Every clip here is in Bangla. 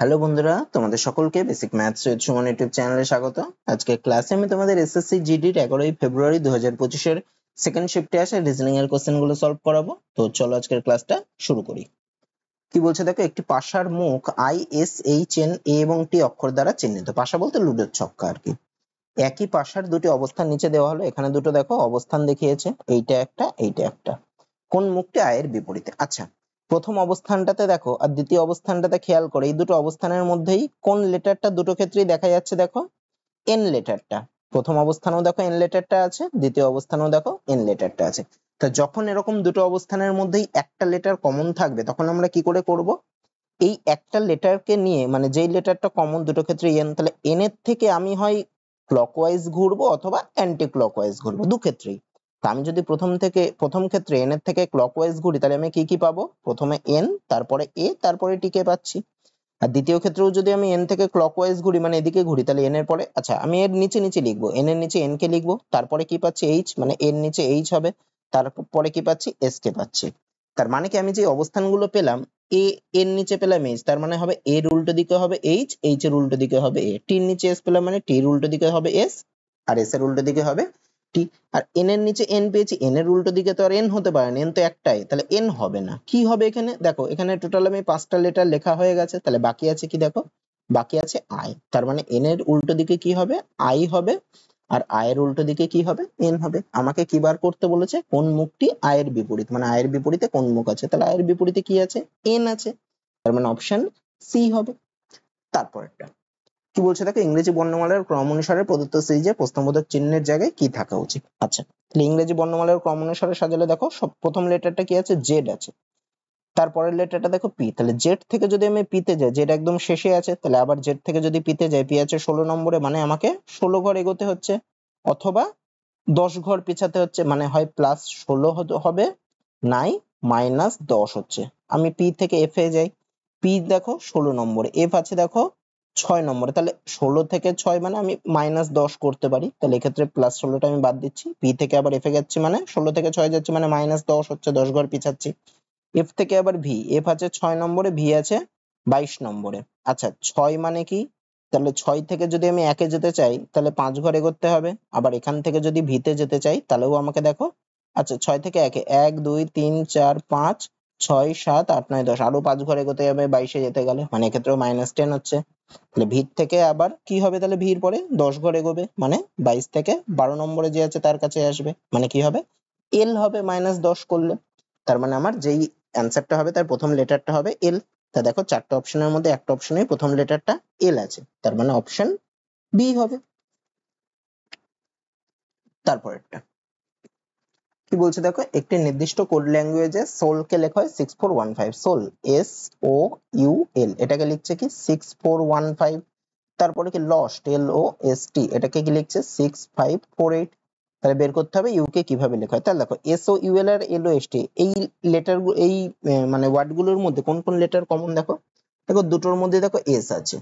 হ্যালো বন্ধুরা, তোমাদের সকলকে basic maths with Suman YouTube চ্যানেলে স্বাগত। আজকে ক্লাসে আমি তোমাদের এসএসসি জিডির 11ই ফেব্রুয়ারি 2025 এর সেকেন্ড শিফটে আসা রিজনিং এর কোশ্চেনগুলো সলভ করাবো। তো চলো আজকের ক্লাসটা শুরু করি। কি বলছে দেখো, একটি পাশার মুখ I S H N A এবং টি অক্ষর দ্বারা চিহ্নিত। পাশা বলতে লুডোর ছক্কা আর কি। একই পাশার দুটি অবস্থান নিচে দেওয়া হলো। এখানে দুটো দেখো অবস্থান দেখিয়েছে, এইটা একটা এইটা একটা। কোন মুখটি আয়ের বিপরীতে? আচ্ছা, প্রথম অবস্থানটাতে দেখো আর দ্বিতীয় অবস্থানটাতে খেয়াল করে এই দুটো অবস্থানের মধ্যেই কোন লেটারটা দুটো ক্ষেত্রেই দেখা যাচ্ছে দেখো, এন লেটারটা। প্রথম অবস্থানেও দেখো এন লেটারটা আছে, দ্বিতীয় অবস্থানেও দেখো এন লেটারটা আছে। তা যখন এরকম দুটো অবস্থানের মধ্যেই একটা লেটার কমন থাকবে তখন আমরা কি করে করব? এই একটা লেটারকে নিয়ে, মানে যেই লেটারটা কমন দুটো ক্ষেত্রে এন, তাহলে এন এর থেকে আমি হয় ক্লকওয়াইজ ঘুরবো অথবা অ্যান্টি ক্লকওয়াইজ ঘুরবো, দু ক্ষেত্রেই। তা আমি যদি প্রথম ক্ষেত্রে এন এর থেকে ক্লকওয়াইজ ঘুরি তাহলে আমি কি কি পাবো? প্রথমে এন, তারপরে এ, তারপরে টি কে পাচ্ছি। আর দ্বিতীয় ক্ষেত্রেও যদি আমি এন থেকে ক্লকওয়াইজ ঘুরি, মানে এদিকে ঘুরি, তাহলে এন এর পরে, আচ্ছা আমি এর নিচে নিচে লিখবো, এন এর নিচে এন কে লিখবো, তারপরে কি পাচ্ছি? এইচ, মানে এর নিচে এইচ হবে, তারপরে কি পাচ্ছি? এস কে পাচ্ছি। তার মানে কি, আমি যে অবস্থানগুলো পেলাম, এ এর নিচে পেলাম এইচ, তার মানে হবে এর উল্টো দিকে হবে এইচ, এইচ এর উল্টো দিকে হবে এ। টির নিচে এস পেলাম মানে টির উল্টো দিকে হবে এস, আর এস এর উল্টো দিকে হবে টি। আর এন এর নিচে এন পেয়েছি, এন এর উল্টো দিকে তো আর এন হতে পারে না, এন তো একটাই, তাহলে এন হবে না। কি হবে এখানে? দেখো এখানে টোটাল আমি 5টা লেটার লেখা হয়ে গেছে, তাহলে বাকি আছে কি? দেখো বাকি আছে আই। তার মানে এন এর উল্টো দিকে কি হবে? আই হবে, আর আয়ের উল্টো দিকে কি হবে? এন হবে। আমাকে কি বার করতে বলেছে? কোন মুখটি আয়ের বিপরীত, মানে আয়ের বিপরীতে কোন মুখ আছে। তাহলে আয়ের বিপরীতে কি আছে? এন আছে। তার মানে অপশন সি হবে। তারপরেরটা কি বলছে দেখো, ইংরেজি বর্ণমালার ক্রম অনুসারে প্রদত্ত সিরিজে প্রশ্নবোধক চিহ্নের জায়গায় কি থাকা উচিত। আচ্ছা, তাহলে ইংরেজি বর্ণমালার ক্রম অনুসারে সাজালে দেখো সব প্রথম লেটারটা কি আছে? জেড আছে। তারপরের লেটারটা দেখো পি, তাহলে জেড থেকে যদি আমি পিতে যাই, জেড একদম শেষে আছে, তাহলে আবার জেড থেকে যদি পিতে যাই, পি আছে 16 নম্বরে, মানে আমাকে 16 ঘর এগোতে হচ্ছে, অথবা 10 ঘর পিছাতে হচ্ছে, মানে হয় +16 হবে, নাই -10 হচ্ছে। আমি পি থেকে এফ এ যাই, পি দেখো 16 নম্বরে, এফ আছে দেখো 6 নম্বরে, তাহলে 16 থেকে 6 মানে আমি -10 করতে পারি, তাহলে এক্ষেত্রে +16টা আমি বাদ দিচ্ছি। পি থেকে আবার এফ এ যাচ্ছি, মানে 16 থেকে 6 যাচ্ছি, মানে -10 হচ্ছে, 10 ঘর পিছাচ্ছি। এফ থেকে আবার ভি, এফ আছে 6 নম্বরে, ভি আছে 22 নম্বরে। আচ্ছা 6 মানে কি? তাহলে 6 থেকে যদি আমি একে যেতে চাই তাহলে 5 ঘর এগোতে হবে। আবার এখান থেকে যদি ভিতে যেতে চাই তাহলেও আমাকে দেখো, আচ্ছা 6 থেকে একে 1 2 3 4 5 6 7 8 9 10, আরো 5 ঘর এগোতে হবে 22 এ যেতে গেলে, মানে এক্ষেত্রেও -10 হচ্ছে। তাহলে ভিত থেকে আবার কি হবে? তাহলে ভির পরে 10 ঘর এগোবে, মানে 22 থেকে 12 নম্বরে যে আছে তার কাছে আসবে, মানে কি হবে? এল হবে -10 করলে। তার মানে আমার যেই অ্যান্সারটা হবে তার প্রথম লেটারটা হবে এল। তা দেখো 4টা অপশনের মধ্যে একটা অপশনে প্রথম লেটারটা এল আছে, তার মানে অপশন বি হবে। তারপরেরটা কি বলছে দেখো, একটি নির্দিষ্ট কোড ল্যাঙ্গুয়েজে সোল কে লেখা হয় 6415। Soul S O U L, এটাকে লিখছে কি 6415। তারপরে কি লস্ট এল ও এস টি, এটাকে কি লিখছে 6548। তাহলে বের করতে হবে ইউ কে কিভাবে লেখা হয়। তাহলে দেখো এস ও ইউ এল আর এল ও এস টি, এই লেটার এই মানে ওয়ার্ড গুলোর মধ্যে কোন কোন লেটার কমন দেখো। দেখো দুটোর মধ্যে দেখো এস আছে,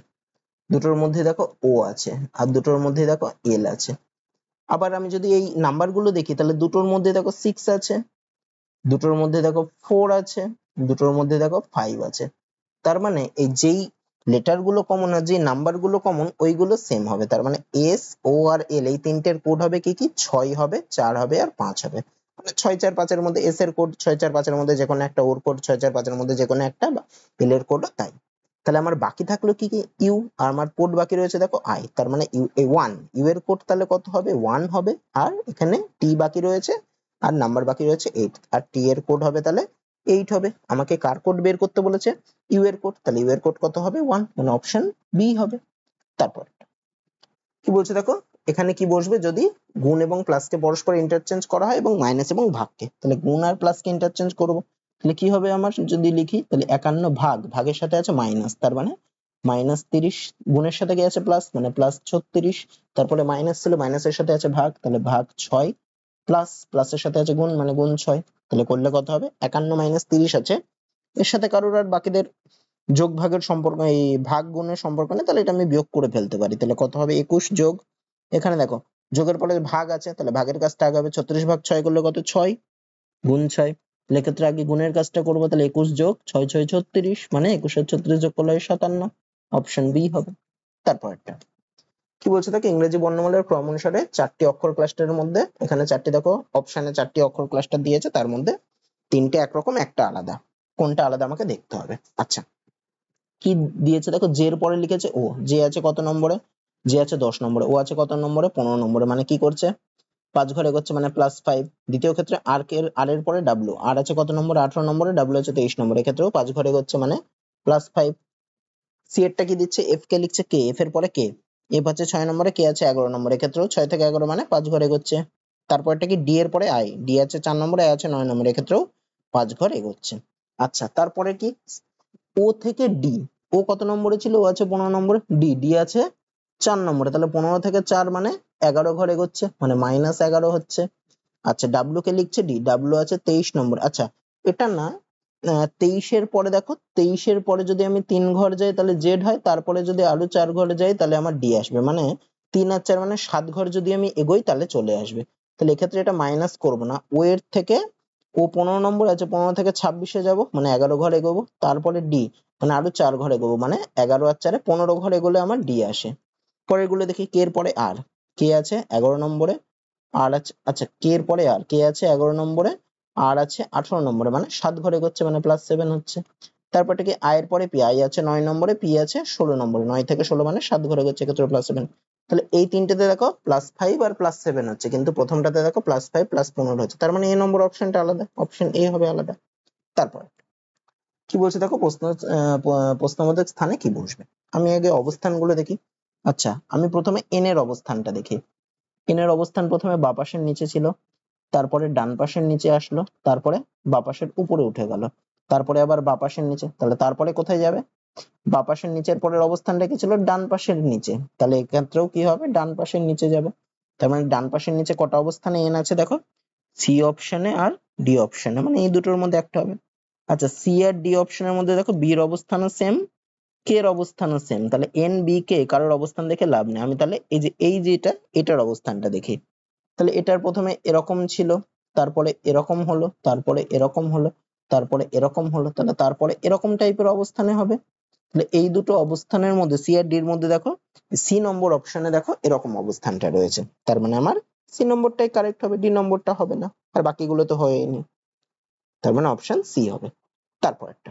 দুটোর মধ্যে দেখো ও আছে, আর দুটোর মধ্যে দেখো এল আছে। আবার আমি যদি এই নাম্বার গুলো দেখি তাহলে দুটোর মধ্যে দেখো 6 আছে, দুটোর মধ্যে দেখো 4 আছে, দুটোর মধ্যে দেখো 5 আছে। তার মানে এই যেই লেটার গুলো কমন আর যে নাম্বার গুলো কমন ওইগুলো সেম হবে। তার মানে এস ও আর এল এই তিনটের কোড হবে কি কি? 6 হবে, 4 হবে আর 5 হবে। মানে 6 4 5 এর মধ্যে এস এর কোড 6 4 5 এর মধ্যে যে কোনো একটা, ওর কোড 6 4 5 এর মধ্যে যে কোনো একটা, এল এর কোডও তাই। তাহলে আমার বাকি থাকলো কি কি? ইউ। আর আমার কোড বাকি রয়েছে দেখো আই, তার মানে ইউ এ 1, ইউ এর কোড তাহলে কত হবে? 1 হবে। আর এখানে টি বাকি রয়েছে, আর নাম্বার বাকি রয়েছে 8, আর টি এর কোড হবে তাহলে 8 হবে। আমাকে কার কোড বের করতে বলেছে? ইউ এর কোড, তাহলে ইউ এর কোড কত হবে? 1, মানে অপশন বি হবে। তারপর কি বলছে দেখো, এখানে কি বসবে যদি গুণ এবং প্লাসকে পরস্পর ইন্টারচেঞ্জ করা হয় এবং মাইনাস এবং ভাগকে। তাহলে গুণ আর প্লাসকে ইন্টারচেঞ্জ করব, তাহলে কি হবে আমার? যদি লিখি তাহলে 51 ভাগ, ভাগের সাথে আছে মাইনাস, তার মানে -30, গুণের সাথে কি আছে? প্লাস, মানে +36। তারপরে মাইনাস ছিল, মাইনাসের সাথে আছে ভাগ, তাহলে ভাগ 6, প্লাস প্লাসের সাথে আছে গুণ, মানে গুণ 6। তাহলে করলে কত হবে? 51 - 30 আছে, এর সাথে কারোর আর বাকিদের যোগ ভাগের সম্পর্ক, এই ভাগ গুণের সম্পর্ক নেই, তাহলে এটা আমি বিয়োগ করে ফেলতে পারি। তাহলে কত হবে? 21 যোগ, এখানে দেখো যোগের পরে ভাগ আছে, তাহলে ভাগের কাজটা আগে হবে। 36 ভাগ 6 করলে কত? 6 গুণ 6। তাহলে এক্ষেত্রে আগে গুণের কাজটা করবো, তাহলে 21 যোগ 6 6 36, মানে 21 আর 36 যোগ করলে হয় 57। অপশন বি হবে। তারপর একটা কি বলছে দেখো, ইংরেজি বর্ণমালার ক্রম অনুসারে 4টি অক্ষর ক্লাস্টারের মধ্যে, এখানে 4টি দেখো অপশনে 4টি অক্ষর ক্লাস্টার দিয়েছে, তার মধ্যে 3টে একরকম, একটা আলাদা। কোনটা আলাদা আমাকে দেখতে হবে। আচ্ছা, কি দিয়েছে দেখো, জে এর পরে লিখেছে ও। জে আছে কত নম্বরে? জে আছে 10 নম্বরে। ও আছে কত নম্বরে? 15 নম্বরে। মানে কি করছে? 5 ঘরে করছে, মানে +5। দ্বিতীয় ক্ষেত্রে আর এর পরে ডাব্লিউ। আর আছে কত নম্বরে? 18 নম্বরে। ডাব্লিউ আছে 23 নম্বরে। এক্ষেত্রেও 5 ঘরে করছে, মানে +5। সি এরটা কি দিচ্ছে? এফ কে লিখছে কে, এফ এর পরে কে। এফ আছে 6 নম্বরে, কে আছে 11 নম্বরে। এক্ষেত্রেও 6 থেকে 11, মানে 5 ঘরে এগোচ্ছে। তারপরটা কি? ডি এর পরে আই। ডি আছে 4 নম্বরে, আই আছে 9 নম্বরে। এক্ষেত্রেও 5 ঘর এগোচ্ছে। আচ্ছা, তারপরে কি? ও থেকে ডি। ও কত নম্বরে ছিল? ও আছে 15 নম্বরে। ডি, ডি আছে 4 নম্বরে। তাহলে 15 থেকে 4, মানে 11 ঘর এগোচ্ছে, মানে -11 হচ্ছে। আচ্ছা, ডাব্লু কে লিখছে ডি। ডাব্লু আছে 23 নম্বর। আচ্ছা, এটা না, 23 এর পরে দেখো, 23 এর পরে যদি আমি 3 ঘর যাই তাহলে জেড হয়, তারপরে যদি আরো 4 ঘরে যাই তাহলে আমার ডি আসবে। মানে 3 আর 4, মানে 7 ঘর যদি আমি এগোই তাহলে চলে আসবে। তাহলে এক্ষেত্রে এটা মাইনাস করবো না। ও এর থেকে ও 15 নম্বর আছে, 15 থেকে 26-এ যাবো, মানে 11 ঘর এগোবো। তারপরে ডি, মানে আরো 4 ঘর এগোবো, মানে 11 আর 4-এ 15 ঘর এগোলে আমার ডি আসে। পরের গুলো দেখি, কে এর পরে আর। কে আছে 11 নম্বরে। আর আছে, আচ্ছা, কে এর পরে আর, কে আছে 11 নম্বরে। আর আছে 18 নম্বরে, মানে 7 ঘরে এগোচ্ছে, মানে +7 হচ্ছে। তারপরটা কি? আই এর পরে পি। আই আছে 9 নম্বরে, পি আছে 16 নম্বরে। 9 থেকে 16, মানে 7 ঘরে এগোচ্ছে, ক্ষেত্রে +7। তাহলে এই তিনটেতে দেখো +5 আর +7 হচ্ছে, কিন্তু প্রথমটাতে দেখো +5 +15 হচ্ছে। তার মানে এ নম্বর অপশনটা আলাদা, অপশন এ হবে আলাদা। তারপর কি বলছে দেখো, প্রশ্নবোধক স্থানে কি বসবে। আমি আগে অবস্থানগুলো দেখি। আচ্ছা, আমি প্রথমে এন এর অবস্থানটা দেখি। এন এর অবস্থান প্রথমে বাঁ পাশের নিচে ছিল, তারপরে ডান পাশের নিচে আসলো, তারপরে বাঁ পাশের উপরে উঠে গেল, তারপরে আবার বাঁ পাশের নিচে। তাহলে তারপরে কোথায় যাবে? বাঁ পাশের নিচের পরের অবস্থানটা কি ছিল? ডান পাশের নিচে। তাহলে এক্ষেত্রেও কি হবে? ডান পাশের নিচে যাবে। তার মানে ডান পাশের নিচে কটা অবস্থানে এন আছে দেখো? সি অপশনে আর ডি অপশনে, মানে এই দুটোর মধ্যে একটা হবে। আচ্ছা, সি আর ডি অপশনের মধ্যে দেখো বি এর অবস্থানও সেম, কে এর অবস্থানও সেম। তাহলে এন বি কে কারোর অবস্থান দেখে লাভ নেই। আমি তাহলে এই যে এটার অবস্থানটা দেখি। তাহলে এটার প্রথমে এরকম ছিল, তারপরে এরকম হলো, তারপরে এরকম হলো, তারপরে এরকম হলো, তাহলে তারপরে এরকম টাইপের অবস্থানে হবে। তাহলে এই দুটো অবস্থানের মধ্যে, সি আর ডি এর মধ্যে দেখো, সি নম্বর অপশনে দেখো এরকম অবস্থানটা রয়েছে। তার মানে আমার সি নম্বরটাই কারেক্ট হবে, ডি নম্বরটা হবে না। আর বাকিগুলো তো হয়নি, তার মানে অপশন সি হবে। তারপর একটা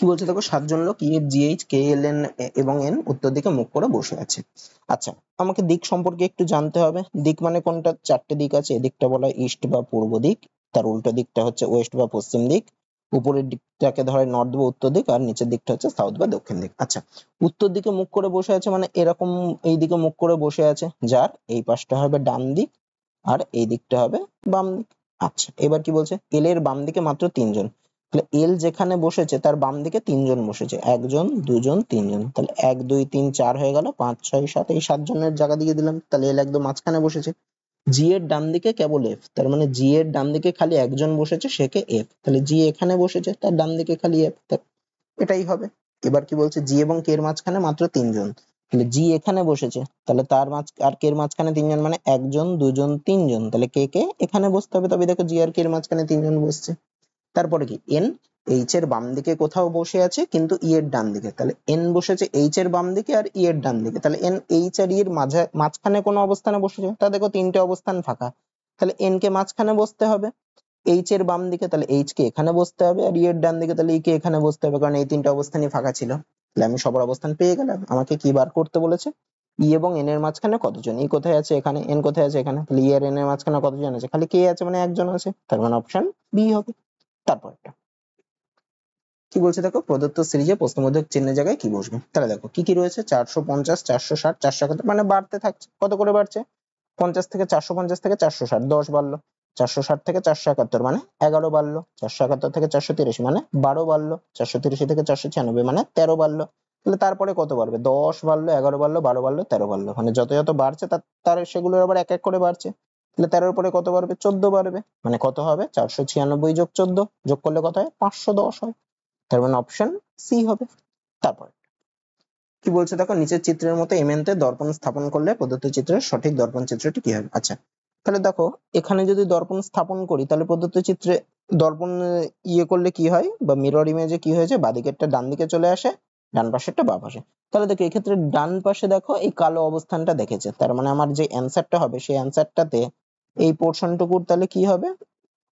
কি বলছে দেখো, 7 জন লোক ইএফ জিএইচ কে এল এন এবং এন উত্তর দিকে মুখ করে বসে আছে। আচ্ছা, আমাকে দিক সম্পর্কে একটু জানতে হবে। দিক মানে কোনটা? 4টে দিক আছে। এদিকটা বলা হয় ইস্ট বা পূর্ব দিক, তার উল্টো দিকটা হচ্ছে ওয়েস্ট বা পশ্চিম দিক, উপরের দিকটাকে ধরে নর্থ বা উত্তর দিক, আর নিচের দিকটা হচ্ছে সাউথ বা দক্ষিণ দিক। আচ্ছা, উত্তর দিকে মুখ করে বসে আছে মানে এরকম এই দিকে মুখ করে বসে আছে, যার এই পাশটা হবে ডান দিক আর এই দিকটা হবে বাম দিক। আচ্ছা, এবার কি বলছে? এল এর বাম দিকে মাত্র 3 জন। তাহলে এল যেখানে বসেছে তার বাম দিকে 3 জন বসেছে, 1 জন 2 জন 3 জন। তাহলে 1 2 3 4 হয়ে গেল, 5 6 7, এই 7 জনের জায়গা দিয়ে দিলাম। তাহলে এল একদম মাঝখানে বসেছে। জি এর ডান দিকে কেবল এফ, তার মানে জি এর ডান দিকে খালি 1 জন বসেছে, সে কে? এফ। তাহলে জি এখানে বসেছে, তার ডান দিকে খালি এফ, এটাই হবে। এবার কি বলছে? জি এবং কে এর মাঝখানে মাত্র 3 জন। তাহলে জি এখানে বসেছে, তাহলে তার আর কে এর মাঝখানে 3 জন, মানে 1 জন 2 জন 3 জন। তাহলে কে কে এখানে বসতে হবে, তবে দেখো জি আর কে এর মাঝখানে 3 জন বসছে। তারপরে কি? এন এইচ এর বাম দিকে কোথাও বসে আছে, কিন্তু ই এর ডান দিকে। তাহলে এন বসেছে এইচ এর বাম দিকে আর ই এর ডান দিকে। তাহলে এন এইচ আর ই এর মাঝখানে কোনো অবস্থানে বসেছে। তা দেখো 3টে অবস্থান ফাঁকা, তাহলে এন কে মাঝখানে বসতে হবে। এইচ এর বাম দিকে, তাহলে এইচ কে এখানে বসতে হবে। আর ই এর ডান দিকে, তাহলে ই কে এখানে বসতে হবে, কারণ এই 3টে অবস্থানই ফাঁকা ছিল। তাহলে আমি সবার অবস্থান পেয়ে গেলাম। আমাকে কি বার করতে বলেছে? ই এবং এন এর মাঝখানে কতজন? ই কোথায় আছে? এখানে। এন কোথায় আছে? এখানে। তাহলে ই আর এন এর মাঝখানে কতজন আছে? খালি কে আছে, মানে 1 জন আছে। তার মানে অপশন বি হবে। তারপরটা কি বলছে দেখো, প্রদত্ত সিরিজে প্রশ্নবোধক চিহ্নের জায়গায় কি বসবে। তাহলে দেখো কি কি রয়েছে, 450 460 471, মানে বাড়তে থাকছে। কত করে বাড়ছে? 50 থেকে 450 থেকে 460, 10 বাড়লো। 460 থেকে 471, মানে 11 বাড়লো। 471 থেকে 483, মানে 12 বাড়লো। 483 থেকে 496, মানে 13 বাড়লো। তাহলে তারপরে কত বাড়বে? 10 বাড়লো, 11 বাড়লো, 12 বাড়লো, 13 বাড়লো। মানে যত যত বাড়ছে তার সেগুলো আবার এক এক করে বাড়ছে। তাহলে 13-র পরে কত বাড়বে? 14 বাড়বে। মানে কত হবে? 496 যোগ 14, যোগ করলে কত হয়? 510 হয়। তার মানে অপশন সি হবে। তারপর কি বলছে দেখো, নিচের চিত্রের মতো এমএন তে দর্পণ স্থাপন করলে প্রদত্ত চিত্রের সঠিক দর্পণ চিত্রটি কি হবে। আচ্ছা, তাহলে দেখো এখানে যদি দর্পণ স্থাপন করি, তাহলে প্রদত্ত চিত্রে দর্পণ ইয়ে করলে কি হয়, বা মিরর ইমেজে কি হয়েছে, বাঁদিকেরটা ডান দিকে চলে আসে ডান পাশেরটা বাঁ পাশে। তাহলে দেখো এক্ষেত্রে ডান পাশে দেখো এই কালো অবস্থানটা দেখেছে, তার মানে আমার যে অ্যান্সারটা হবে সেই অ্যান্সারটাতে এই পোর্শনটুকুর তাহলে কি হবে,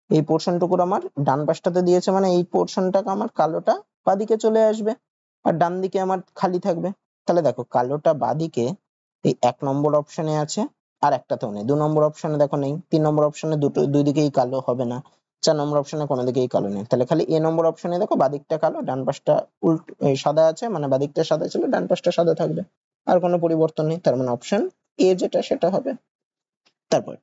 এই পোর্শনটুকুর আমার ডান পাশটাতে দিয়েছে মানে এই পোর্শনটাকে আমার কালোটা বাদিকে চলে আসবে আর ডান দিকে আমার খালি থাকবে। তাহলে দেখো কালোটা বাদিকে এই 1 নম্বর অপশনে আছে আর একটাতেও নেই, 2 নম্বর অপশনে দেখো নেই, 3 নম্বর অপশনে দুই দিকেই কালো হবে না, 4 নম্বর অপশনে কোনো দিকেই কালো নেই, তাহলে খালি এ নম্বর অপশনে দেখো বাদিকটা কালো ডান পাশটা সাদা আছে, মানে বাদিকটা সাদা ছিল ডান পাশটা সাদা থাকবে, আর কোনো পরিবর্তন নেই, তার মানে অপশন এ যেটা সেটা হবে। তারপর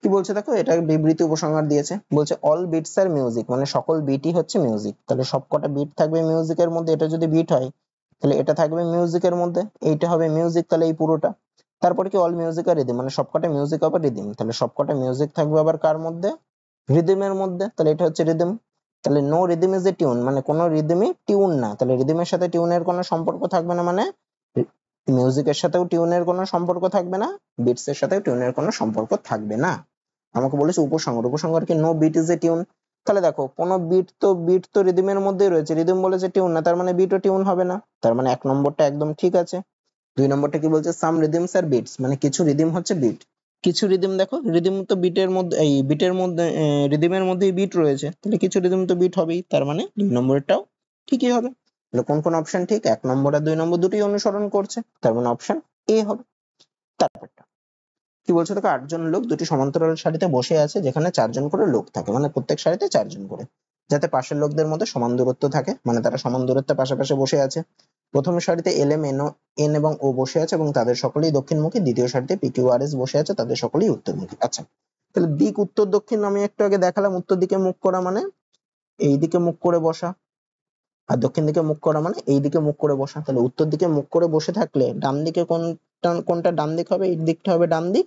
কি বলছে দেখো, এটা বিবৃতি উপসংহার দিয়েছে, বলছে অল বিটস আর মিউজিক, মানে সকল বিটই হচ্ছে মিউজিক, তাহলে সবকটা বিট থাকবে মিউজিকের মধ্যে, এটা যদি বিট হয় তাহলে এটা থাকবে মিউজিকের মধ্যে, এইটা হবে মিউজিক, তাহলে এই পুরোটা। তারপরে কি অল মিউজিক আর রিদম, মানে সবকটা মিউজিক আবার রিদম, তাহলে সবকটা মিউজিক থাকবে আবার কার মধ্যে, রিদমের মধ্যে, তাহলে এটা হচ্ছে রিদম। তাহলে no rhythm is a tune, মানে কোনো রিদমই টিউন না, তাহলে রিদমের সাথে টিউনের কোনো সম্পর্ক থাকবে না, মানে মিউজিকের সাথেও টিউনের কোনো সম্পর্ক থাকবে না, বিটস এর সাথেও টিউনের কোনো সম্পর্ক থাকবে না। আমাকে বলেছে উপসংহার, উপসংহার কি no beat is a tune, তাহলে দেখো কোনো বিট তো রিদমের মধ্যেই রয়েছে, রিদম বলেছে টিউন না, তার মানে বিটও টিউন হবে না, তার মানে 1 নম্বরটা একদম ঠিক আছে। 2 নম্বরটা কি বলছে, সাম রিদমস আর বিটস, মানে কিছু রিদম হচ্ছে বিট, কিছু রিদম দেখো রিদম তো বিটের মধ্যে, এই বিটের মধ্যে রিদমের মধ্যেই বিট রয়েছে, তাহলে কিছু রিদম তো বিট হবেই, তার মানে 2 নম্বরটাও ঠিকই হবে। তাহলে কোন কোন অপশন ঠিক, 1 নম্বর আর 2 নম্বর দুটোই অনুসরণ করছে, তার মানে অপশন এ হবে। তারপরটা কি বলছে দেখো, 8 জন লোক দুটি সমান্তরাল সারিতে বসে আছে যেখানে 4 জন করে লোক থাকে, মানে প্রত্যেক সারিতে 4 জন করে, যাতে পাশের লোকদের মধ্যে সমান দূরত্ব থাকে, মানে তারা সমান দূরত্বে পাশাপাশি বসে আছে। প্রথম সারিতে এল এম এন এবং ও বসে আছে এবং তাদের সকলেই দক্ষিণমুখী, দ্বিতীয় সারিতে পি কিউ আর এস বসে আছে, তাদের সকলেই উত্তরমুখী। আচ্ছা, তাহলে দিক উত্তর দক্ষিণ আমি একটু আগে দেখালাম, উত্তর দিকে মুখ করা মানে এই দিকে মুখ করে বসা, আর দক্ষিণ দিকে মুখ করা মানে এই দিকে মুখ করে বসা, তাহলে উত্তর দিকে মুখ করে বসে থাকলে ডান দিকে কোনটা কোনটা ডান দিক হবে, এই দিকটা হবে ডান দিক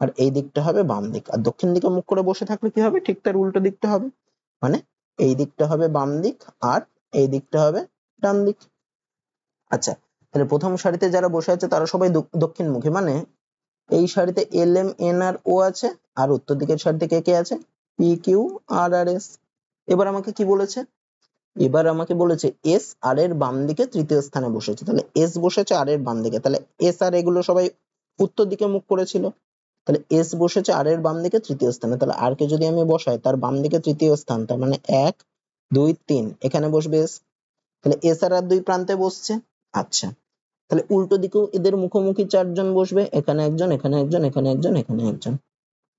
আর এই দিকটা হবে বাম দিক, আর দক্ষিণ দিকে মুখ করে বসে থাকলে কি হবে, ঠিক তার উল্টো দিকটা হবে, মানে এই দিকটা হবে বাম দিক আর এই দিকটা হবে ডান দিক। আচ্ছা, তাহলে প্রথম সারিতে যারা বসে আছে তারা সবাই দক্ষিণমুখী, মানে এই সারিতে এল এম এন আর ও আছে, আর উত্তর দিকের সারিতে কে কে আছে, পি কিউ আর আর এস। এবার আমাকে কি বলেছে, এবার আমাকে বলেছে এস আর এর বাম দিকে তৃতীয় স্থানে বসেছে, তাহলে এস বসেছে আর এর বাম দিকে, তাহলে এস আর এগুলো সবাই উত্তর দিকে মুখ করেছিল, তাহলে এস বসেছে আর এর বাম দিকে তৃতীয় স্থানে, তাহলে আর কে যদি আমি বসাই তার বাম দিকে তৃতীয় স্থান, তার মানে 1 2 3 এখানে বসবে এস, তাহলে এস আর দুই প্রান্তে বসছে। আচ্ছা, তাহলে উল্টো দিকেও এদের মুখোমুখি 4 জন বসবে, এখানে একজন এখানে একজন এখানে একজন এখানে একজন।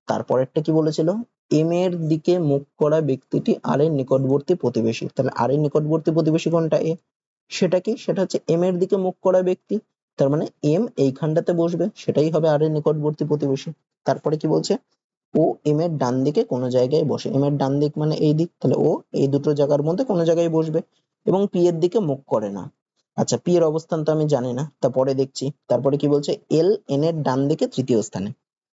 তারপরেরটা কি বলেছিল, এম এর দিকে মুখ করা ব্যক্তিটি আর এর নিকটবর্তী প্রতিবেশী, তাহলে আর এর নিকটবর্তী প্রতিবেশী কোনটা, এ, সেটা কি, সেটা হচ্ছে এম এর দিকে মুখ করা ব্যক্তি, তার মানে এম এইখানটাতে বসবে, সেটাই হবে আর এর নিকটবর্তী প্রতিবেশী। তারপরে কি বলছে, ও এম এর ডান দিকে কোনো জায়গায় বসে, এম এর ডান দিক মানে এই দিক, তাহলে ও এই দুটো জায়গার মধ্যে কোনো জায়গায় বসবে এবং পি এর দিকে মুখ করে না। আচ্ছা, পি এর অবস্থান তো আমি জানি না, তারপরে দেখছি। তারপরে কি বলছে, এল এন এর ডান দিকে তৃতীয় স্থানে,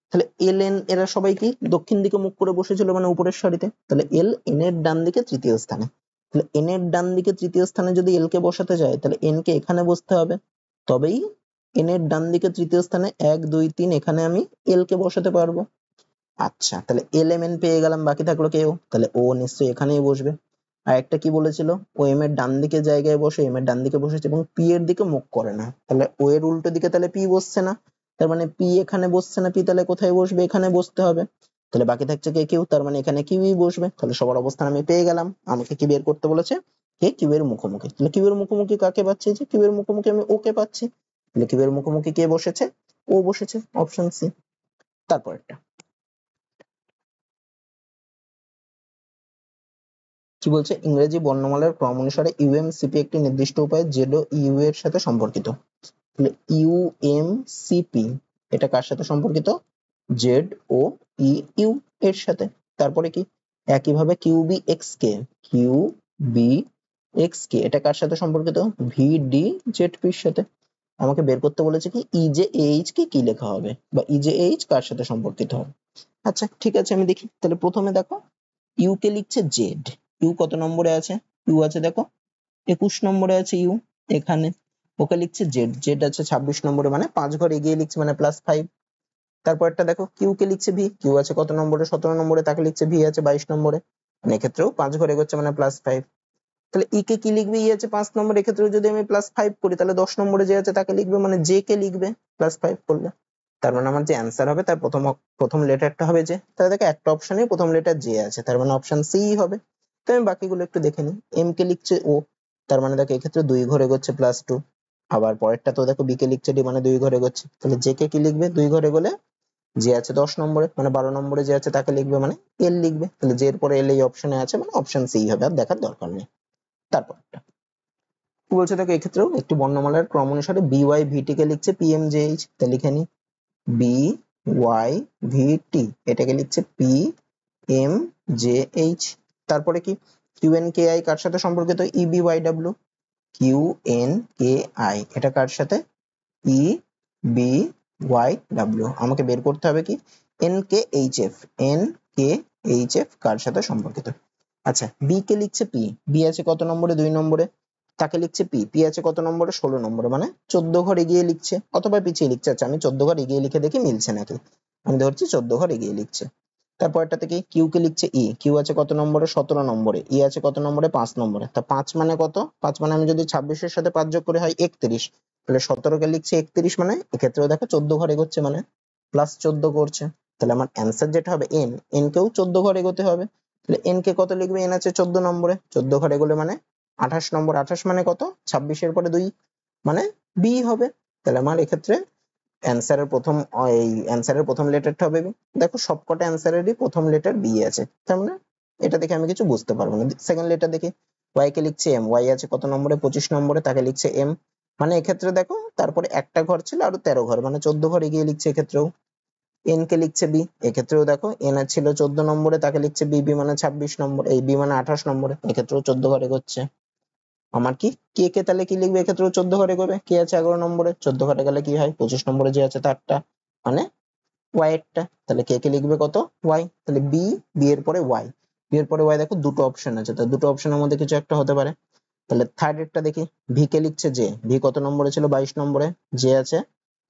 তাহলে এল এন এরা সবাই কি দক্ষিণ দিকে মুখ করে বসেছিল, মানে উপরের সারিতে, তাহলে এল এন এর ডান দিকে তৃতীয় স্থানে, তাহলে এন এর ডান দিকে তৃতীয় স্থানে যদি এল কে বসাতে যায় তাহলে এন কে এখানে বসতে হবে, তবেই এন এর ডান দিকে তৃতীয় স্থানে 1 2 3 এখানে আমি এল কে বসাতে পারবো। আচ্ছা, তাহলে এল এম এন পেয়ে গেলাম, বাকি থাকলো কেউ, তাহলে ও নিশ্চয়ই এখানেই বসবে। আর একটা কি বলেছিল, ও এম এর ডান দিকে জায়গায় বসে, এম এর ডান দিকে বসেছে এবং পি এর দিকে মুখ করে না, তাহলে ও এর উল্টো দিকে তাহলে পি বসছে না, তার মানে পি এখানে বসছে না, পি তাহলে কোথায় বসবে, এখানে বসতে হবে, তাহলে বাকি থাকছে কে, কিউ, তার মানে এখানে কিউই বসবে, তাহলে সবার অবস্থান আমি পেয়ে গেলাম। আমাকে কি বের করতে বলেছে, কে কিউ এর মুখোমুখি, তাহলে কিউ এর মুখোমুখি কাকে পাচ্ছি, যে কিউ এর মুখোমুখি আমি ওকে পাচ্ছি, তাহলে কিউ এর মুখোমুখি কে বসেছে, ও বসেছে, অপশন সি। তারপরটা কি বলছে, ইংরেজি বর্ণমালার ক্রম অনুসারে ইউএমসিপি একটি নির্দিষ্ট উপায়ে জেড ও ইউ এর সাথে সম্পর্কিত, তাহলে ইউএমসিপি এটা কার সাথে সম্পর্কিত, জেড ও ইউ এর সাথে। তারপরে কি, একইভাবে কিউবি এক্স কে, কিউ বি এক্স কে এটা কার সাথে সম্পর্কিত, ভিডি জেড পির সাথে। আমাকে বের করতে বলেছে কি ইজে এইচ কে কি লেখা হবে, বা ইজে এইচ কার সাথে সম্পর্কিত হবে। আচ্ছা ঠিক আছে, আমি দেখি, তাহলে প্রথমে দেখো ইউ কে লিখছে জেড, ইউ কত নম্বরে আছে, ইউ আছে দেখো 21 নম্বরে আছে ইউ এখানে, ওকে লিখছে জেড, জেড আছে 26 নম্বরে, মানে 5 ঘর এগিয়ে লিখছে, মানে +5। তারপরটা দেখো কিউ কে লিখছে ভি, কিউ আছে কত নম্বরে, 17 নম্বরে, তাকে লিখছে ভি আছে 22 নম্বরে, মানে এক্ষেত্রেও 5 ঘর এগোচ্ছে, মানে +5। তাহলে ই কে কি লিখবে, ই আছে 5 নম্বর, এক্ষেত্রে যদি আমি +5 করি তাহলে 10 নম্বরে যে আছে তাকে লিখবে, মানে জে কে লিখবে +5 করলে। তার মানে আমার যে অ্যান্সার হবে তার প্রথম লেটারটা হবে জে। তাহলে দেখো একটা অপশনে প্রথম লেটার জে আছে, তার মানে অপশন সি হবে। তো আমি বাকিগুলো একটু দেখে নিই। এম কে লিখছে ও, তার মানে দেখো এক্ষেত্রে 2 ঘর এগোচ্ছে +2। আবার পরেরটা তো দেখো বি কে লিখছে ডি, মানে 2 ঘর এগোচ্ছে। তাহলে জে কে কি লিখবে, 2 ঘর এগোলে যে আছে 10 নম্বরে, মানে 12 নম্বরে যে আছে তাকে লিখবে, মানে এল লিখবে। তাহলে জে এর পরে এল এই অপশনে আছে, মানে অপশন সি হবে, আর দেখার দরকার নেই। তারপরটা কি বলছে দেখো, এক্ষেত্রেও একটি বর্ণমালার ক্রম অনুসারে বি ওয়াই ভিটি কে লিখছে পি এম জে এইচ। তাহলে লিখে নি বি ওয়াই ভি টি, এটাকে লিখছে পি এম জে এইচ। তারপরে কি কিউ এন কে আই কার সাথে সম্পর্কিত, E B Y W. Q N K I এটা কার সাথে, ই বি ওয়াই ডাব্লিউ। আমাকে বের করতে হবে কি N K H F, N K H F কার সাথে সম্পর্কিত। আচ্ছা বি কে লিখছে পি, বি আছে কত নম্বরে, 2 নম্বরে, তাকে লিখছে পি, পি আছে কত নম্বরে, 16 নম্বরে, মানে 14 ঘর এগিয়ে লিখছে অথবা পিছিয়ে লিখছে। আচ্ছা আমি 14 ঘর এগিয়ে লিখে দেখি মিলছে নাকি, আমি ধরছি 14 ঘর এগিয়ে লিখছে। তারপরটা থেকে কিউ কে লিখছে ই, কিউ আছে কত নম্বরে, 17 নম্বরে, ই আছে কত নম্বরে, 5 নম্বরে। তা 5 মানে কত, 5 মানে আমি যদি 26 এর সাথে 5 যোগ করে হয় 31, তাহলে 17 কে লিখছে 31, মানে এক্ষেত্রেও দেখো 14 ঘর এগোচ্ছে, মানে +14 করছে। তাহলে আমার অ্যান্সার যেটা হবে এন, এন কেও 14 ঘর এগোতে হবে। তাহলে এন কে কত লিখবে, এন আছে 14 নম্বরে, 14 ঘর এগোলে মানে 28 নম্বর, 28 মানে কত, 26 এর পরে 2, মানে বি হবে। তাহলে আমার এক্ষেত্রে অ্যান্সারের প্রথম লেটারটা হবে বি। দেখো সবকটা অ্যান্সারেরই প্রথম লেটার বি আছে, তার মানে এটা দেখে আমি কিছু বুঝতে পারবো না। সেকেন্ড লেটার দেখি, ওয়াই কে লিখছে এম, ওয়াই আছে কত নম্বরে, 25 নম্বরে, তাকে লিখছে এম, মানে এক্ষেত্রে দেখো তারপরে একটা ঘর ছিল আরো 13 ঘর, মানে 14 ঘর এগিয়ে লিখছে এক্ষেত্রেও। এন কে লিখছে বি, এক্ষেত্রেও দেখো এন ছিল 14 নম্বরে, তাকে লিখছে বি, বি মানে 26 নম্বর, এই বি মানে 28 নম্বরে, এক্ষেত্রেও 14 ঘর এগোচ্ছে। আমার কি কে কে তাহলে কি লিখবে, এক্ষেত্রেও 14 ঘরে করবে, কে আছে 11 নম্বরে, 14 ঘরে গেলে কি হয় 25 নম্বরে যে আছে তারটা, মানে ওয়াই এরটা। তাহলে কে কে লিখবে কত, ওয়াই। তাহলে বি, বি এর পরে ওয়াই, বি এর পরে ওয়াই, দেখো দুটো অপশন আছে, তাহলে দুটো অপশনের মধ্যে কিছু একটা হতে পারে। তাহলে থার্ড এরটা দেখি, ভি কে লিখছে জে, ভি কত নম্বরে ছিল, 22 নম্বরে, যে আছে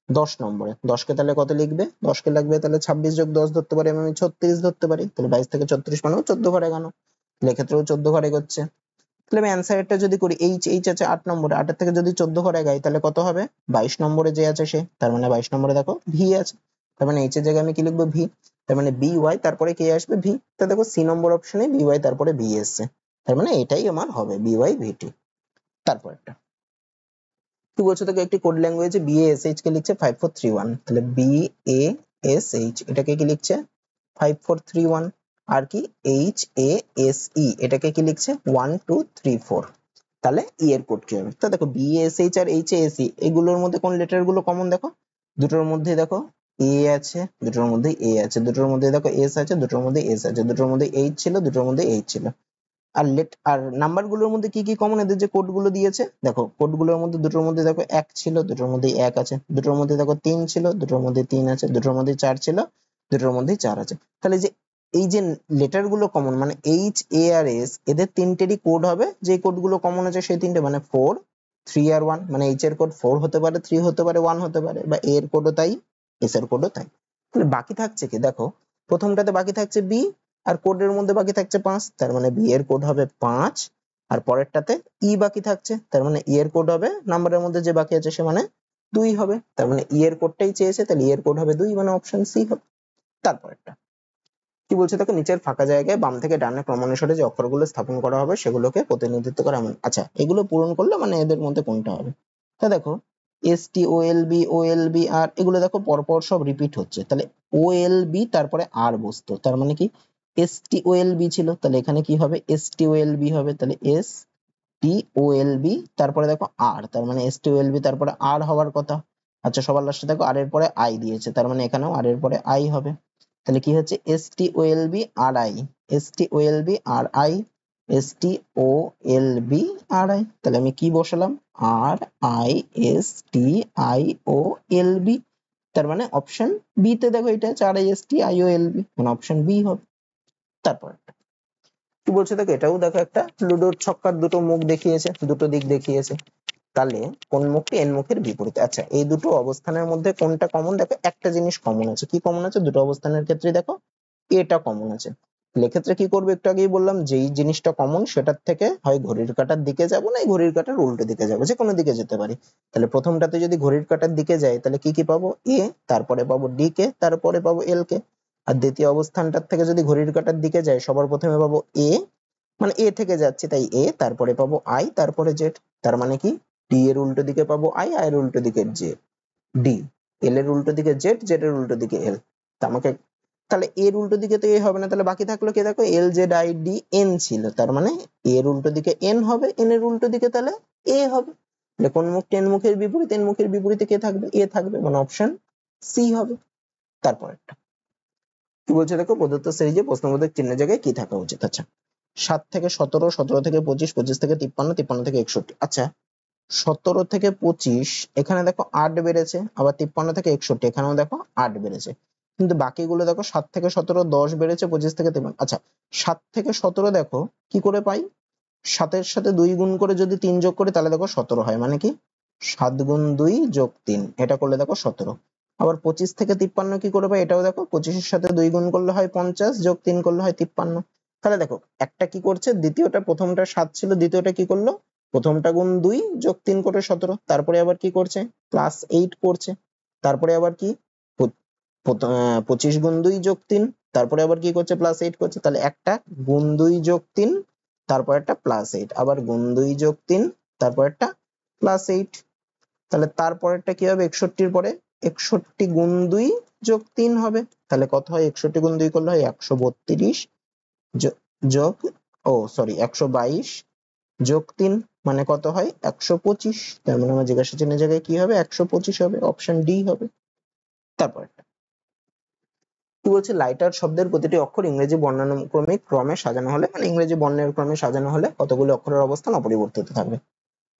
10 নম্বরে, 10 কে তাহলে কত লিখবে, 10 কে লাগবে তাহলে 26 যোগ 10 ধরতে পারি, আমি 36 ধরতে পারি। তাহলে 22 থেকে 36 মানে 14 ঘরে গেল, তাহলে এক্ষেত্রেও 14 ঘরে এগোচ্ছে। তাহলে আমি অ্যান্সারটা যদি করি, এইচ, এইচ আছে 8 নম্বরে, 8 এর থেকে যদি 14 ঘরে গাই তাহলে কত হবে, 22 নম্বরে যে আছে সে, তার মানে 22 নম্বরে দেখো ভি আছে, তার মানে এইচ এর জায়গায় আমি কি লিখবো, ভি। তার মানে বি ওয়াই তারপরে কে আসবে, ভি। তো দেখো সি নম্বর অপশনে বি ওয়াই তারপরে ভি এসছে, তার মানে এটাই আমার হবে বি ওয়াই ভি টি। তারপরটা কি বলছো, তোকে একটি কোড ল্যাঙ্গুয়েজে B A S H K লিখছে 5431, তাহলে বি এ এস এইচ এটাকে কি লিখছে 5431, আর কি এইচ এ এস ই এটাকে কি লিখছে 1234। তাহলে ই এর কোড কি হবে, তো দেখো B S H R H S E এগুলোর মধ্যে কোন লেটার গুলো কমন, দেখো দুটোর মধ্যে দেখো এ আছে, দুটোর মধ্যে এ আছে, দুটোর মধ্যে দেখো এস আছে, দুটোর মধ্যে এস আছে, দুটোর মধ্যে এইচ ছিল, দুটোর মধ্যে এইচ ছিল। আর নাম্বার গুলোর মধ্যে কি কি কমন, এদের যে কোড গুলো দিয়েছে দেখো, কোড গুলোর মধ্যে দুটোর মধ্যে দেখো 1 ছিল, দুটোর মধ্যে 1 আছে, দুটোর মধ্যে দেখো 3 ছিল, দুটোর মধ্যে 3 আছে, দুটোর মধ্যে 4 ছিল, দুটোর মধ্যে 4 আছে। তাহলে যে এই যে লেটার গুলো কমন, মানে এইচ এ আর এস, এদের তিনটেরই কোড হবে, যে কোড গুলো কমন আছে সেই তিনটে, মানে 4 3 আর 1, মানে এইচ এর কোড 4 হতে পারে, 3 হতে পারে, 1 হতে পারে, বা এ এর কোডও তাই, এস এর কোডও তাই। তাহলে বাকি থাকছে কি, দেখো প্রথমটাতে বাকি থাকছে বি, আর কোডের মধ্যে বাকি থাকছে 5, তার মানে বি এর কোড হবে 5, আর পরেরটাতে ই বাকি থাকছে, তার মানে ই এর কোড হবে নাম্বারের মধ্যে যে বাকি আছে সে মানে 2 হবে, তার মানে ই এর কোডটাই চেয়েছে, তাহলে ই এর কোড হবে 2, মানে অপশন সি হবে। তারপরেরটা কি বলছে দেখো, নিচের ফাঁকা জায়গায় বাম থেকে ডানে ক্রমানুসারে যে অক্ষরগুলো স্থাপন করা হবে সেগুলোকে প্রতিনিধিত্ব করা, এমন আচ্ছা এগুলো পূরণ করলে মানে এদের মধ্যে কোনটা হবে। তা দেখো S T O L B, ও এল বি আর, এগুলো দেখো পরপর সব রিপিট হচ্ছে, তাহলে ও এল বি তারপরে আর বসতো, তার মানে কি S T O L B ছিল, তাহলে এখানে কি হবে S T O L B হবে, তাহলে S T O L B তারপরে দেখো আর, তার মানে S T O L B তারপরে আর হওয়ার কথা। আচ্ছা সবার লাস্টে দেখো আর এর পরে আই দিয়েছে, তার মানে এখানেও আর এর পরে আই হবে। তাহলে কি হচ্ছে S T O L B R I, S T O L B R I, S T O L B R I. তাহলে আমি কি বসালাম, R I S T I O L B, তার মানে অপশন বি তে দেখো এটা আছে R I S T I O L B, মানে অপশন বি হবে। তারপর কি বলছে দেখো, এটাও দেখো একটা লুডোর ছক্কার দুটো মুখ দেখিয়েছে, দুটো দিক দেখিয়েছে, তাহলে কোন মুখটি এন মুখের বিপরীতে। আচ্ছা এই দুটো অবস্থানের মধ্যে কোনটা কমন, দেখো একটা জিনিস কমন আছে, কি কমন আছে, দুটো অবস্থানের ক্ষেত্রে দেখো এটা কমন আছে। এক্ষেত্রে কি করবো, একটু আগেই বললাম, যেই জিনিসটা কমন সেটার থেকে হয় ঘড়ির কাঁটার দিকে যাব না ঘড়ির কাঁটার উল্টো দিকে যাবো, যে কোনো দিকে যেতে পারি। তাহলে প্রথমটাতে যদি ঘড়ির কাঁটার দিকে যাই তাহলে কি কি পাবো, এ, তারপরে পাবো ডি কে, তারপরে পাবো এল কে। আর দ্বিতীয় অবস্থানটার থেকে যদি ঘড়ির কাঁটার দিকে যাই সবার প্রথমে পাবো এ, মানে এ থেকে যাচ্ছে তাই এ, তারপরে পাবো আই, তারপরে জেড। তার মানে কি, ডি এর উল্টো দিকে পাবো আই, আই এর উল্টো দিকে জেড, ডি, এল এর উল্টো দিকে জেড, জেড এর উল্টো দিকে এল। আমাকে তাহলে এর উল্টো দিকে তো এ হবে না, তাহলে বাকি থাকলো কি, দেখো L Z I D N ছিল, তার মানে এর উল্টো দিকে এন হবে, এন এর উল্টো দিকে তাহলে এ হবে। তাহলে কোন মুখ, টেন মুখের বিপরীত, এন মুখের বিপরীতে কে থাকবে, এ থাকবে, মানে অপশন সি হবে। তারপরেরটা কি বলছে দেখো, প্রদত্ত সিরিজে প্রশ্নবোধক চিহ্নের জায়গায় কি থাকা উচিত। আচ্ছা, 7 থেকে 17, 17 থেকে 25, 25 থেকে 53, 53 থেকে 61। আচ্ছা, 17 থেকে 25 এখানে দেখো 8 বেড়েছে, আবার 53 থেকে 61 এখানেও দেখো 8 বেড়েছে, কিন্তু বাকিগুলো দেখো 7 থেকে 17 10 বেড়েছে, 25 থেকে 53। আচ্ছা, 7 থেকে 17 দেখো কি করে পাই, 7 এর সাথে 2 গুণ করে যদি 3 যোগ করি তাহলে দেখো 17 হয়, মানে কি 7 গুণ 2 যোগ 3, এটা করলে দেখো 17। আবার 25 থেকে 53 কি করে পাই, এটাও দেখো 25 এর সাথে 2 গুণ করলে হয় 50, যোগ 3 করলে হয় 53। তাহলে দেখো একটা কি করছে, দ্বিতীয়টা, প্রথমটা 7 ছিল, দ্বিতীয়টা কি করলো, প্রথমটা গুণ 2 যোগ 3 করে 17, তারপরে আবার কি করছে, প্লাস 8 করছে, তারপরে আবার কি 25 গুণ 2 যোগ 3, তারপরে আবার কি করছে, প্লাস 8 করছে। তাহলে একটা গুণ 2 যোগ 3, তারপর একটা প্লাস 8, আবার গুণ 2 যোগ 3, তারপর একটা প্লাস 8। তাহলে তারপরেরটা কি হবে, 61 পরে 61 গুণ 2 যোগ 3 হবে, তাহলে কত হয়, 61 গুণ 2 করলে হয় 132 যোগ, ও সরি 122 যোগ 3, মানে কত হয় 125। তার মানে আমার জিজ্ঞাসা চিহ্নের জায়গায় কি হবে, 125 হবে, অপশন ডি হবে। তারপর কি বলছে, লাইটার শব্দের প্রতিটি অক্ষর ইংরেজি বর্ণানুক্রমিক ক্রমে সাজানো হলে, মানে ইংরেজি বর্ণের ক্রমে সাজানো হলে কতগুলো অক্ষরের অবস্থান অপরিবর্তিত থাকবে।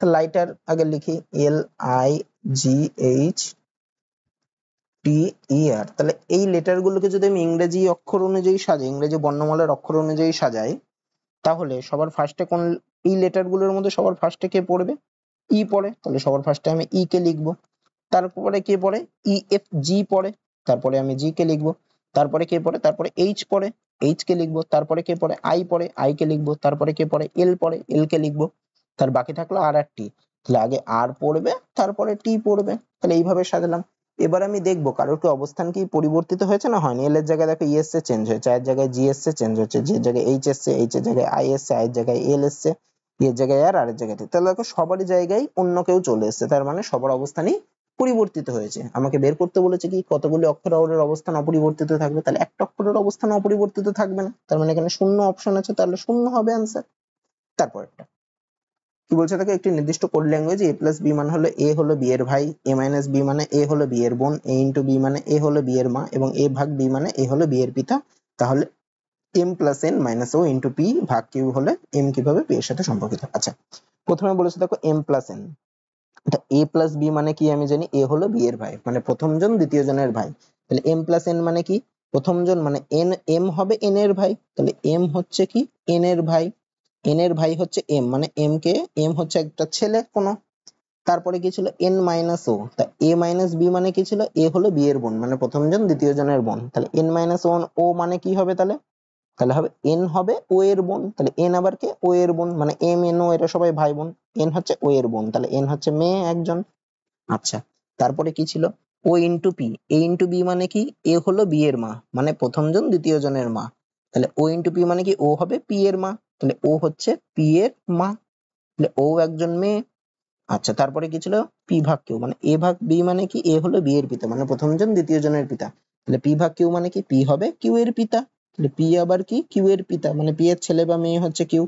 তো লাইটার আগে লিখি, L I G H T ই আর। তাহলে এই লেটার গুলোকে যদি আমি ইংরেজি অক্ষর অনুযায়ী সাজাই, ইংরেজি বর্ণমালার অক্ষর অনুযায়ী সাজাই, তাহলে সবার ফার্স্টে কোন, এই লেটার গুলোর মধ্যে সবার ফার্স্টে কে পড়বে, ই পড়ে, তাহলে সবার ফার্স্টে আমি ই কে লিখবো। তারপরে কে পড়ে, ই এফ জি পড়ে, তারপরে আমি জি কে লিখবো। তারপরে কে পড়ে, তারপরে এইচ পড়ে, এইচ কে লিখবো। তারপরে কে পড়ে, আই পড়ে, আই কে লিখবো। তারপরে কে পড়ে, এল পড়ে, এল কে লিখবো। তার বাকি থাকলো আর আর টি, তাহলে আগে আর পড়বে তারপরে টি পড়বে। তাহলে এইভাবে সাজালাম। এবার আমি দেখবো কারোর কি অবস্থান কি পরিবর্তিত হয়েছে না হয়নি। এল এর জায়গায় দেখো ই এসছে, চেঞ্জ হয়েছে, এর জায়গায় জি এসছে, চেঞ্জ হচ্ছে, জি এর জায়গায় এইচ এসছে, এইচ এর জায়গায় আই এসছে, আই এর জায়গায় এল এসছে, এর জায়গায় আর এর জায়গায় টি। তাহলে দেখো সবারই জায়গায় অন্য কেউ চলে এসছে, তার মানে সবার অবস্থানই পরিবর্তিত হয়েছে। আমাকে বের করতে বলেছে কি কতগুলি অক্ষরের অবস্থান অপরিবর্তিত থাকবে, তাহলে একটা অক্ষরের অবস্থান অপরিবর্তিত থাকবে না, তার মানে এখানে শূন্য অপশন আছে, তাহলে শূন্য হবে অ্যান্সার। তারপরটা কি বলছে দেখো, একটি নির্দিষ্ট কোড ল্যাঙ্গুয়েজ এ প্লাস বি মানে হলো এ হলো বি এর ভাই, এ মাইনাস বি মানে এ হলো বি এর বোন, এ ইন্টু বি মানে এ হলো বি এর মা, এবং এ ভাগ বি মানে এ হলো বি এর পিতা। তাহলে এম প্লাস এন মাইনাস ও ইন্টু পি ভাগ কিউ হলে এম কিভাবে পি এর সাথে সম্পর্কিত। আচ্ছা, প্রথমে বলেছে দেখো এম প্লাস এন, এটা এ প্লাস বি মানে কি আমি জানি, এ হলো বি এর ভাই, মানে প্রথম জন দ্বিতীয় জনের ভাই। তাহলে এম প্লাস এন মানে কি, প্রথম জন মানে এন, এম হবে এন এর ভাই, তাহলে এম হচ্ছে কি এন এর ভাই, এন এর ভাই হচ্ছে এম, মানে এম কে, এম হচ্ছে একটা ছেলে কোনো। তারপরে কি ছিল, এন মাইনাস ও, তা এ মাইনাস বি মানে কি ছিল, এ হলো বি এর বোন, মানে প্রথম জন দ্বিতীয় জনের বোন। তাহলে এন মাইনাস ওয়ান ও মানে কি হবে, তাহলে তাহলে হবে এন হবে ও এর বোন, তাহলে এন আবার কে, ও এর বোন, মানে এম এন ও এরা সবাই ভাই বোন, এন হচ্ছে ও এর বোন, তাহলে এন হচ্ছে মেয়ে একজন। আচ্ছা, তারপরে কি ছিল, ও ইন্টু পি, এ ইন্টু বি মানে কি, এ হলো বি এর মা, মানে প্রথম জন দ্বিতীয় জনের মা, তাহলে ও ইন্টু পি মানে কি, ও হবে পি এর মা, তাহলে ও হচ্ছে পি এর মা, তাহলে ও একজন মেয়ে। আচ্ছা, তারপরে কি ছিল, পি ভাগ কিউ, মানে এ ভাগ বি মানে কি, এ হলো বি এর পিতা, মানে প্রথম জন দ্বিতীয় জনের পিতা, তাহলে পি ভাগ কিউ মানে কি, পি হবে কিউ এর পিতা, তাহলে পি আবার কি কিউ এর পিতা, মানে পি এর ছেলে বা মেয়ে হচ্ছে কিউ,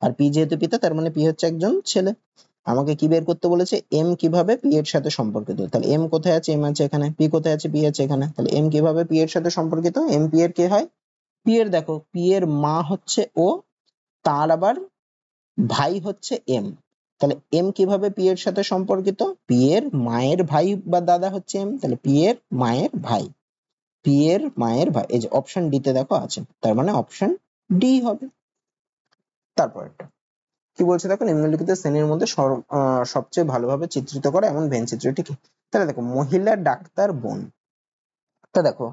আর পি যেহেতু পিতা তার মানে পি হচ্ছে একজন ছেলে। আমাকে কি বের করতে বলেছে, এম কিভাবে পি এর সাথে সম্পর্কিত। তাহলে এম কোথায় আছে, এম আছে এখানে, পি কোথায় আছে, পি আছে এখানে, তাহলে এম কিভাবে পি এর সাথে সম্পর্কিত, এম পি এর কে হয়, পি এর, দেখো পি এর মা হচ্ছে ও, তার আবার ভাই হচ্ছে এম, তাহলে এম কিভাবে পি এর সাথে সম্পর্কিত, পি এর মায়ের ভাই বা দাদা হচ্ছে এম, তাহলে পি এর মায়ের ভাই, পি এর মায়ের ভাই, এই যে অপশন ডি তে দেখো আছে, তার মানে অপশন ডি হবে। তারপর কি বলছে দেখো, নিম্নলিখিত শ্রেণীর মধ্যে সবচেয়ে ভালোভাবে চিত্রিত করা এমন ভেন চিত্রটি কি। তাহলে দেখো, মহিলা ডাক্তার বোন, তা দেখো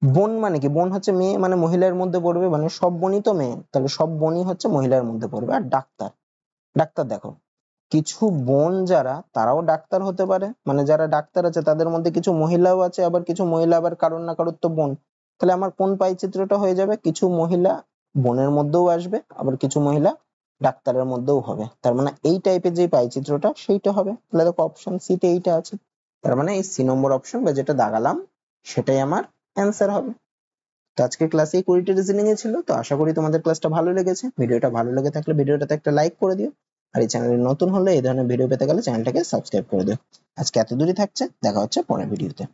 বোন মানে কি? বোন হচ্ছে মেয়ে, মানে মহিলার মধ্যে পড়বে, মানে সব বোনই তো মেয়ে, তাহলে সব বোনই হচ্ছে মহিলার মধ্যে পড়বে। আর ডাক্তার, ডাক্তার দেখো কিছু বোন যারা তারাও ডাক্তার হতে পারে, মানে যারা ডাক্তার আছে তাদের মধ্যে কিছু মহিলাও আছে, আবার কিছু মহিলা আবার কারোর না কারোর তো বোন। তাহলে আমার কোন পাই চিত্রটা হয়ে যাবে? কিছু মহিলা বোনের মধ্যেও আসবে, আবার কিছু মহিলা ডাক্তারের মধ্যেও হবে। তার মানে এই টাইপের যে পাই চিত্রটা সেইটা হবে। তাহলে দেখো অপশন সি তে এইটা আছে। তার মানে এই সি নম্বর অপশন বা যেটা দাগালাম সেটাই আমার অ্যান্সার হবে। তো আজকের ক্লাসে এই 20টা রিজনিং এ ছিল। তো আশা করি তোমাদের ক্লাসটা ভালো লেগেছে। ভিডিওটা ভালো লেগে থাকলে ভিডিওটাতে একটা লাইক করে দিও। আর এই চ্যানেলে নতুন হলে এই ধরনের ভিডিও পেতে গেলে চ্যানেলটাকে সাবস্ক্রাইব করে দিও। আজকে এত দূরই থাকছে, দেখা হচ্ছে পরের ভিডিওতে।